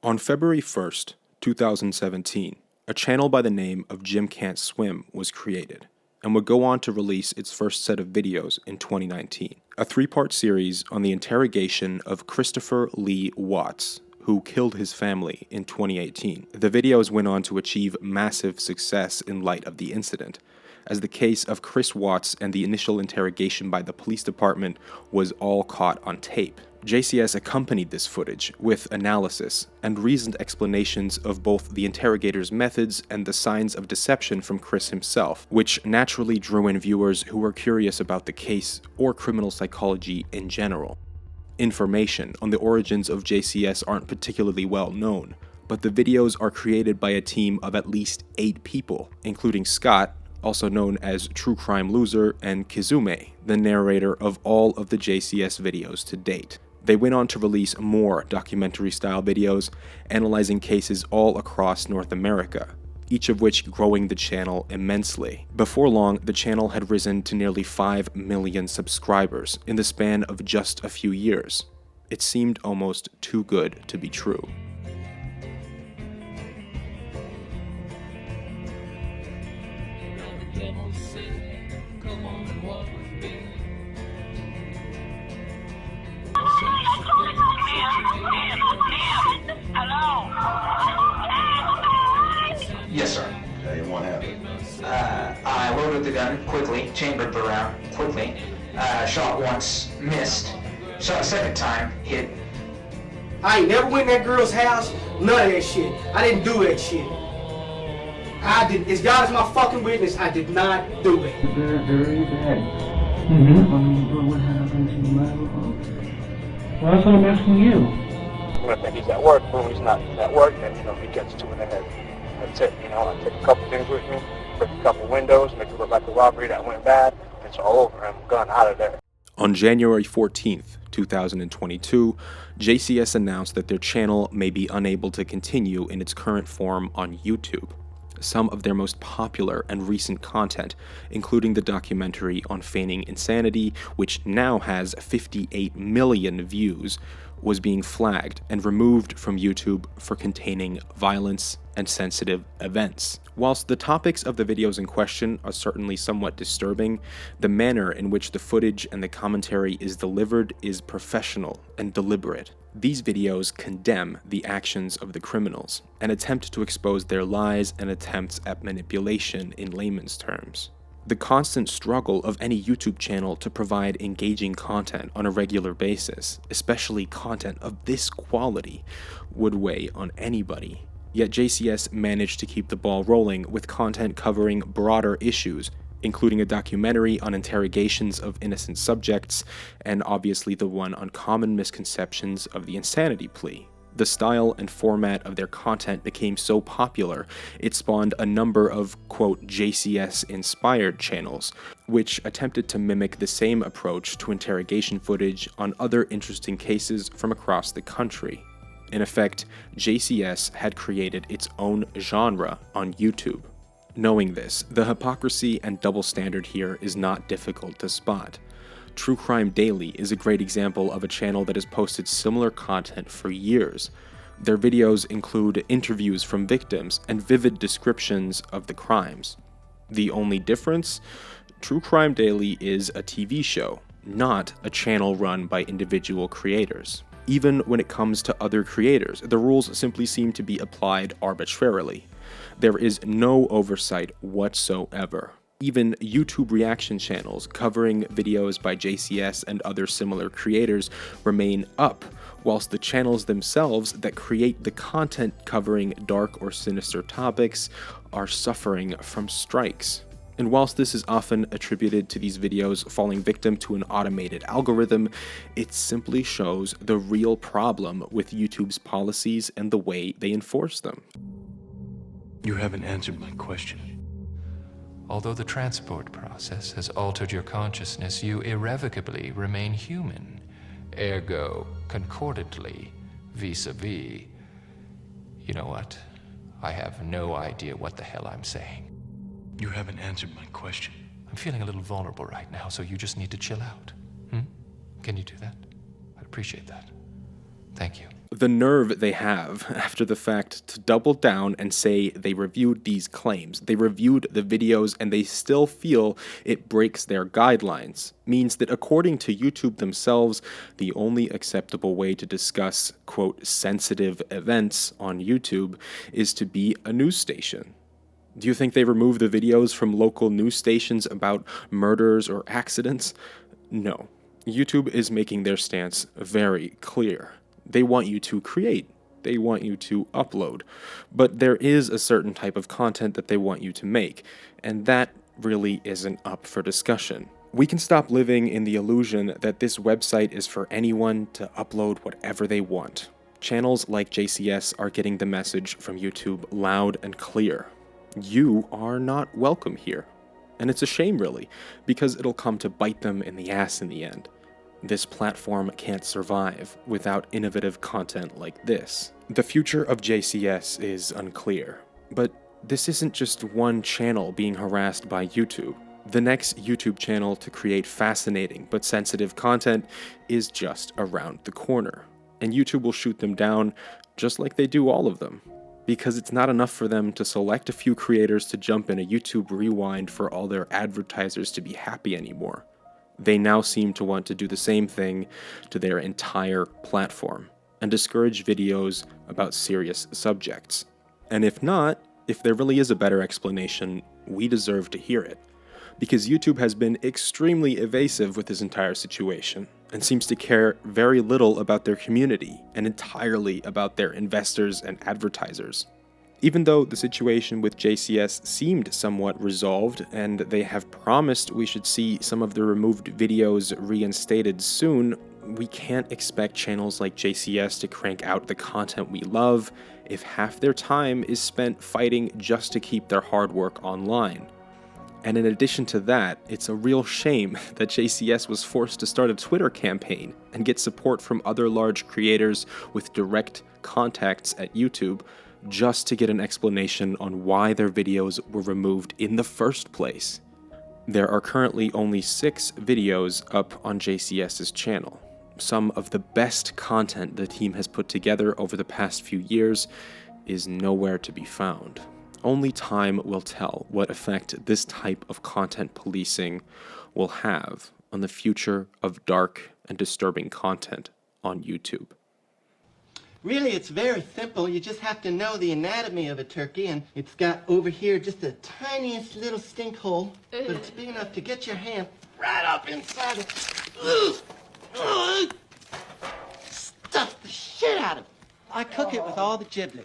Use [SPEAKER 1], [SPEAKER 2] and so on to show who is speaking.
[SPEAKER 1] On February 1st, 2017, a channel by the name of Jim Can't Swim was created and would go on to release its first set of videos in 2019, a three-part series on the interrogation of Christopher Lee Watts, who killed his family in 2018. The videos went on to achieve massive success in light of the incident, as the case of Chris Watts and the initial interrogation by the police department was all caught on tape. JCS accompanied this footage with analysis and reasoned explanations of both the interrogator's methods and the signs of deception from Chris himself, which naturally drew in viewers who were curious about the case or criminal psychology in general. Information on the origins of JCS aren't particularly well known, but the videos are created by a team of at least 8 people, including Scott, also known as True Crime Loser, and Kizume, the narrator of all of the JCS videos to date. They went on to release more documentary-style videos analyzing cases all across North America, each of which growing the channel immensely. Before long, the channel had risen to nearly 5 million subscribers in the span of just a few years. It seemed almost too good to be true.
[SPEAKER 2] Yes, sir.
[SPEAKER 3] Okay, and what happened?
[SPEAKER 2] I loaded the gun quickly, chambered the round quickly, shot once, missed, shot a second time, hit.
[SPEAKER 4] I ain't never went in that girl's house, none of that shit. I didn't do that shit. As God is my fucking witness, I did not do it.
[SPEAKER 5] Very bad. What happened? Well, that's what I'm asking you.
[SPEAKER 6] When I think he's at work, when he's not at work, then, he gets 2 in the head. That's it, I take a couple things with me, break a couple windows, make it look like a robbery that went bad, it's all over, I'm gone out of there.
[SPEAKER 1] On January 14th, 2022, JCS announced that their channel may be unable to continue in its current form on YouTube. Some of their most popular and recent content, including the documentary on feigning insanity, which now has 58 million views, was being flagged and removed from YouTube for containing violence and sensitive events. Whilst the topics of the videos in question are certainly somewhat disturbing, the manner in which the footage and the commentary is delivered is professional and deliberate. These videos condemn the actions of the criminals and attempt to expose their lies and attempts at manipulation in layman's terms. The constant struggle of any YouTube channel to provide engaging content on a regular basis, especially content of this quality, would weigh on anybody. Yet JCS managed to keep the ball rolling with content covering broader issues, including a documentary on interrogations of innocent subjects, and obviously the one on common misconceptions of the insanity plea. The style and format of their content became so popular, it spawned a number of, quote, JCS Inspired channels, which attempted to mimic the same approach to interrogation footage on other interesting cases from across the country. In effect, JCS had created its own genre on YouTube. Knowing this, the hypocrisy and double standard here is not difficult to spot. True Crime Daily is a great example of a channel that has posted similar content for years. Their videos include interviews from victims and vivid descriptions of the crimes. The only difference? True Crime Daily is a TV show, not a channel run by individual creators. Even when it comes to other creators, the rules simply seem to be applied arbitrarily. There is no oversight whatsoever. Even YouTube reaction channels covering videos by JCS and other similar creators remain up, whilst the channels themselves that create the content covering dark or sinister topics are suffering from strikes. And whilst this is often attributed to these videos falling victim to an automated algorithm, it simply shows the real problem with YouTube's policies and the way they enforce them.
[SPEAKER 7] You haven't answered my question.
[SPEAKER 8] Although the transport process has altered your consciousness, you irrevocably remain human. Ergo, concordantly, vis-a-vis. You know what? I have no idea what the hell I'm saying.
[SPEAKER 7] You haven't answered my question.
[SPEAKER 8] I'm feeling a little vulnerable right now, so you just need to chill out. Can you do that? I'd appreciate that. Thank you.
[SPEAKER 1] The nerve they have after the fact to double down and say they reviewed these claims, they reviewed the videos, and they still feel it breaks their guidelines, means that according to YouTube themselves, the only acceptable way to discuss, quote, sensitive events on YouTube is to be a news station. Do you think they remove the videos from local news stations about murders or accidents? No. YouTube is making their stance very clear. They want you to create. They want you to upload. But there is a certain type of content that they want you to make, and that really isn't up for discussion. We can stop living in the illusion that this website is for anyone to upload whatever they want. Channels like JCS are getting the message from YouTube loud and clear. You are not welcome here. And it's a shame, really, because it'll come to bite them in the ass in the end. This platform can't survive without innovative content like this. The future of JCS is unclear, but this isn't just one channel being harassed by YouTube. The next YouTube channel to create fascinating but sensitive content is just around the corner, and YouTube will shoot them down just like they do all of them, because it's not enough for them to select a few creators to jump in a YouTube rewind for all their advertisers to be happy anymore. They now seem to want to do the same thing to their entire platform and discourage videos about serious subjects. And if not, if there really is a better explanation, we deserve to hear it. Because YouTube has been extremely evasive with this entire situation and seems to care very little about their community and entirely about their investors and advertisers. Even though the situation with JCS seemed somewhat resolved, and they have promised we should see some of the removed videos reinstated soon, we can't expect channels like JCS to crank out the content we love if half their time is spent fighting just to keep their hard work online. And in addition to that, it's a real shame that JCS was forced to start a Twitter campaign and get support from other large creators with direct contacts at YouTube just to get an explanation on why their videos were removed in the first place. There are currently only 6 videos up on JCS's channel. Some of the best content the team has put together over the past few years is nowhere to be found. Only time will tell what effect this type of content policing will have on the future of dark and disturbing content on YouTube.
[SPEAKER 3] Really, it's very simple. You just have to know the anatomy of a turkey, and it's got over here just the tiniest little stink hole, but it's big enough to get your hand right up inside it. Stuff the shit out of it. I cook it with all the giblets.